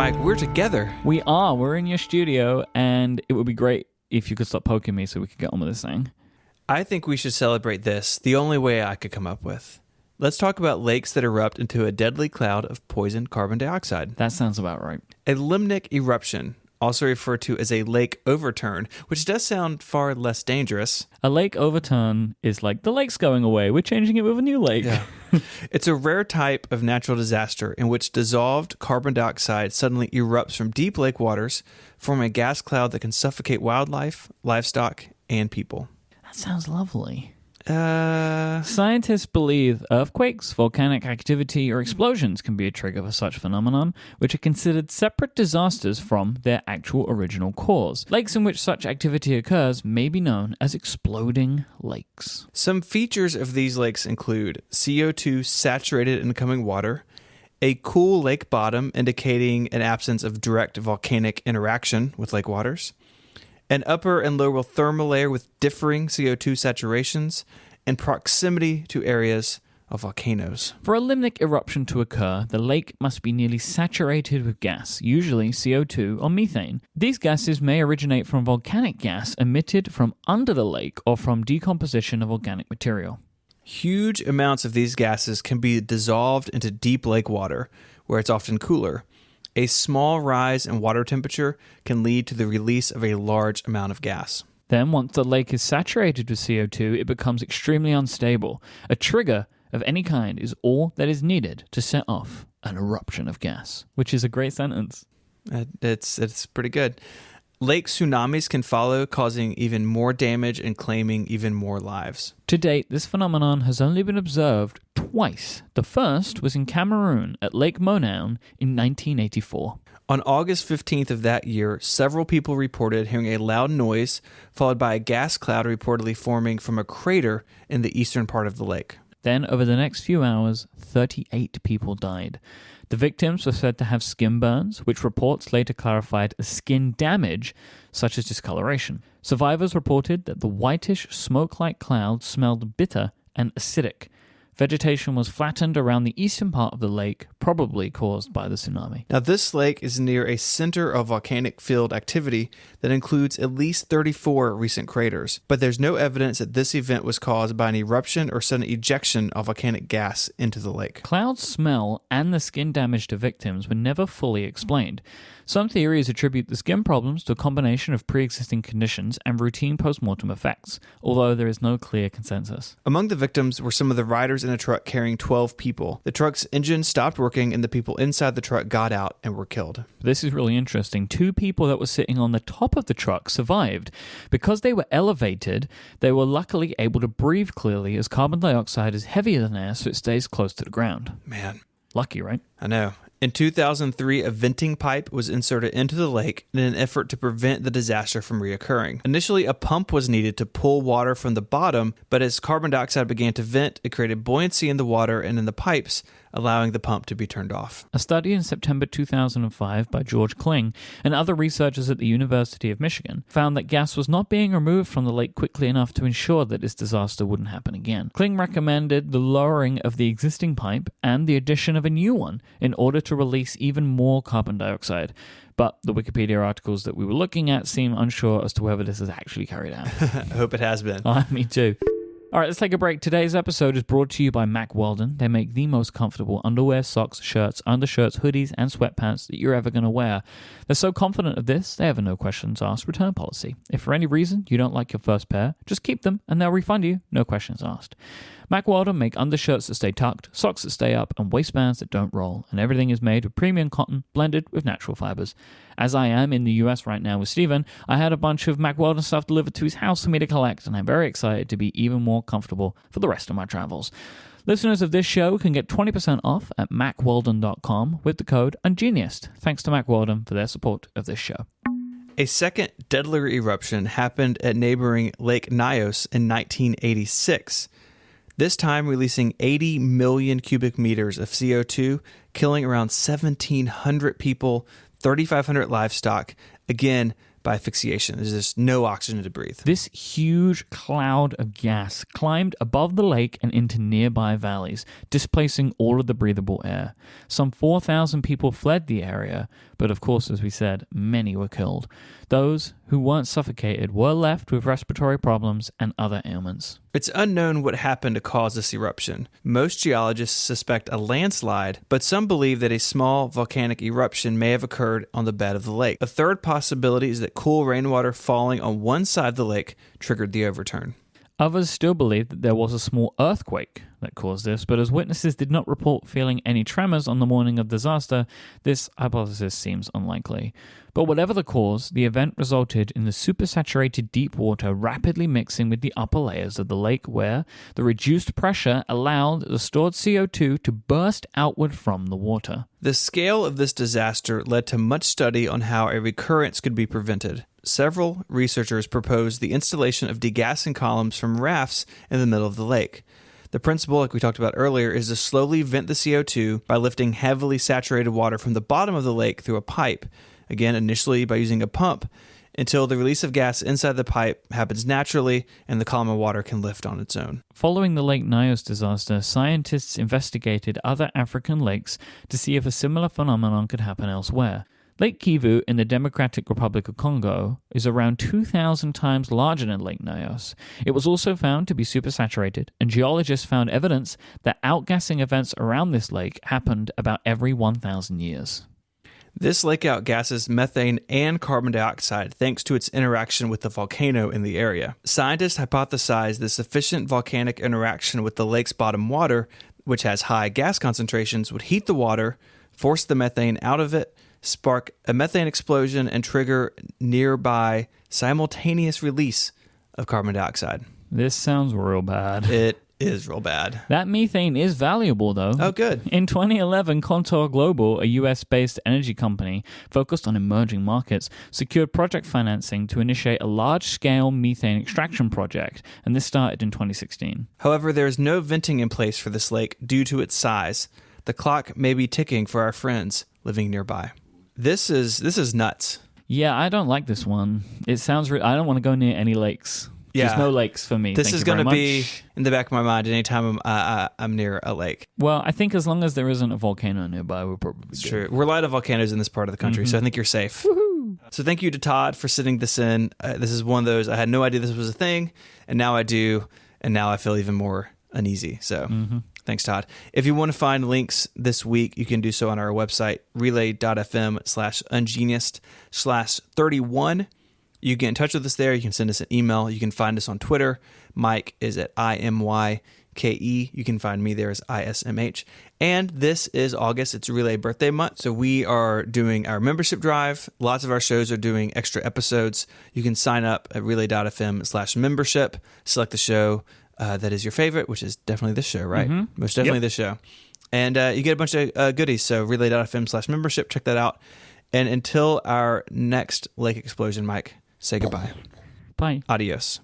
Mike, we're together. We are. We're in your studio, and it would be great if you could stop poking me so we could get on with this thing. I think we should celebrate this the only way I could come up with. Let's talk about lakes that erupt into a deadly cloud of poisoned carbon dioxide. That sounds about right. A limnic eruption, also referred to as a lake overturn, which does sound far less dangerous. A lake overturn is like, the lake's going away, we're changing it with a new lake. Yeah. It's a rare type of natural disaster in which dissolved carbon dioxide suddenly erupts from deep lake waters, forming a gas cloud that can suffocate wildlife, livestock, and people. That sounds lovely. Scientists believe earthquakes, volcanic activity, or explosions can be a trigger for such phenomenon, which are considered separate disasters from their actual original cause. Lakes in which such activity occurs may be known as exploding lakes. Some features of these lakes include CO2 saturated incoming water, a cool lake bottom indicating an absence of direct volcanic interaction with lake waters, an upper and lower thermal layer with differing CO2 saturations, and proximity to areas of volcanoes. For a limnic eruption to occur, the lake must be nearly saturated with gas, usually CO2 or methane. These gases may originate from volcanic gas emitted from under the lake or from decomposition of organic material. Huge amounts of these gases can be dissolved into deep lake water, where it's often cooler. A small rise in water temperature can lead to the release of a large amount of gas. Then, once the lake is saturated with CO2, it becomes extremely unstable. A trigger of any kind is all that is needed to set off an eruption of gas, which is a great sentence. It's pretty good. Lake tsunamis can follow, causing even more damage and claiming even more lives. To date, this phenomenon has only been observed twice. The first was in Cameroon at Lake Monoun in 1984. On August 15th of that year, several people reported hearing a loud noise followed by a gas cloud reportedly forming from a crater in the eastern part of the lake. Then, over the next few hours, 38 people died. The victims were said to have skin burns, which reports later clarified as skin damage, such as discoloration. Survivors reported that the whitish, smoke-like cloud smelled bitter and acidic. Vegetation was flattened around the eastern part of the lake, probably caused by the tsunami. Now, this lake is near a center of volcanic field activity that includes at least 34 recent craters, but there's no evidence that this event was caused by an eruption or sudden ejection of volcanic gas into the lake. Cloud smell and the skin damage to victims were never fully explained. Some theories attribute the skin problems to a combination of pre-existing conditions and routine post-mortem effects, although there is no clear consensus. Among the victims were some of the riders in a truck carrying 12 people. The truck's engine stopped working and the people inside the truck got out and were killed. This is really interesting. 2 people that were sitting on the top of the truck survived. Because they were elevated, they were luckily able to breathe clearly as carbon dioxide is heavier than air, so it stays close to the ground. Man. Lucky, right? I know. In 2003, a venting pipe was inserted into the lake in an effort to prevent the disaster from reoccurring. Initially, a pump was needed to pull water from the bottom, but as carbon dioxide began to vent, it created buoyancy in the water and in the pipes, allowing the pump to be turned off. A study in September 2005 by George Kling and other researchers at the University of Michigan found that gas was not being removed from the lake quickly enough to ensure that this disaster wouldn't happen again. Kling recommended the lowering of the existing pipe and the addition of a new one in order to release even more carbon dioxide. But the Wikipedia articles that we were looking at seem unsure as to whether this is actually carried out. I hope it has been. Me too. All right, let's take a break. Today's episode is brought to you by Mack Weldon. They make the most comfortable underwear, socks, shirts, undershirts, hoodies, and sweatpants that you're ever going to wear. They're so confident of this, they have a no questions asked return policy. If for any reason you don't like your first pair, just keep them and they'll refund you, no questions asked. Mack Weldon make undershirts that stay tucked, socks that stay up, and waistbands that don't roll, and everything is made with premium cotton blended with natural fibers. As I am in the US right now with Steven, I had a bunch of Mack Weldon stuff delivered to his house for me to collect, and I'm very excited to be even more comfortable for the rest of my travels. Listeners of this show can get 20% off at mackweldon.com with the code UNGENIUST. Thanks to Mack Weldon for their support of this show. A second deadlier eruption happened at neighboring Lake Nyos in 1986. This time releasing 80 million cubic meters of CO2, killing around 1,700 people, 3,500 livestock, again, by asphyxiation. There's just no oxygen to breathe. This huge cloud of gas climbed above the lake and into nearby valleys, displacing all of the breathable air. Some 4,000 people fled the area, but of course, as we said, many were killed. Those who weren't suffocated were left with respiratory problems and other ailments. It's unknown what happened to cause this eruption. Most geologists suspect a landslide, but some believe that a small volcanic eruption may have occurred on the bed of the lake. A third possibility is that cool rainwater falling on one side of the lake triggered the overturn. Others still believe that there was a small earthquake that caused this, but as witnesses did not report feeling any tremors on the morning of disaster, this hypothesis seems unlikely. But whatever the cause, the event resulted in the supersaturated deep water rapidly mixing with the upper layers of the lake, where the reduced pressure allowed the stored CO2 to burst outward from the water. The scale of this disaster led to much study on how a recurrence could be prevented. Several researchers proposed the installation of degassing columns from rafts in the middle of the lake. The principle, like we talked about earlier, is to slowly vent the CO2 by lifting heavily saturated water from the bottom of the lake through a pipe, again, initially by using a pump, until the release of gas inside the pipe happens naturally and the column of water can lift on its own. Following the Lake Nyos disaster, scientists investigated other African lakes to see if a similar phenomenon could happen elsewhere. Lake Kivu in the Democratic Republic of Congo is around 2,000 times larger than Lake Nyos. It was also found to be supersaturated, and geologists found evidence that outgassing events around this lake happened about every 1,000 years. This lake outgasses methane and carbon dioxide thanks to its interaction with the volcano in the area. Scientists hypothesize the sufficient volcanic interaction with the lake's bottom water, which has high gas concentrations, would heat the water, force the methane out of it, spark a methane explosion, and trigger nearby simultaneous release of carbon dioxide. This sounds real bad. It is real bad. That methane is valuable, though. Oh, good. In 2011, Contour Global, a US-based energy company focused on emerging markets, secured project financing to initiate a large-scale methane extraction project, and this started in 2016. However, there is no venting in place for this lake due to its size. The clock may be ticking for our friends living nearby. This is nuts. Yeah, I don't like this one. It sounds I don't want to go near any lakes. Yeah. There's no lakes for me. This is going to be in the back of my mind anytime I'm near a lake. Well, I think as long as there isn't a volcano nearby, we're probably good. True. We're light of volcanoes in this part of the country, so I think you're safe. Woohoo! So thank you to Todd for sending this in. This is one of those, I had no idea this was a thing, and now I do, and now I feel even more uneasy. So thanks, Todd. If you want to find links this week, you can do so on our website, relay.fm/ungenius/31. You get in touch with us there. You can send us an email. You can find us on Twitter. Mike is at IMYKE. You can find me there as ISMH. And this is August. It's Relay birthday month. So we are doing our membership drive. Lots of our shows are doing extra episodes. You can sign up at relay.fm/membership. Select the show that is your favorite, which is definitely this show, right? Most definitely this show. And you get a bunch of goodies. So relay.fm/membership. Check that out. And until our next lake explosion, Mike, say goodbye. Bye. Adios.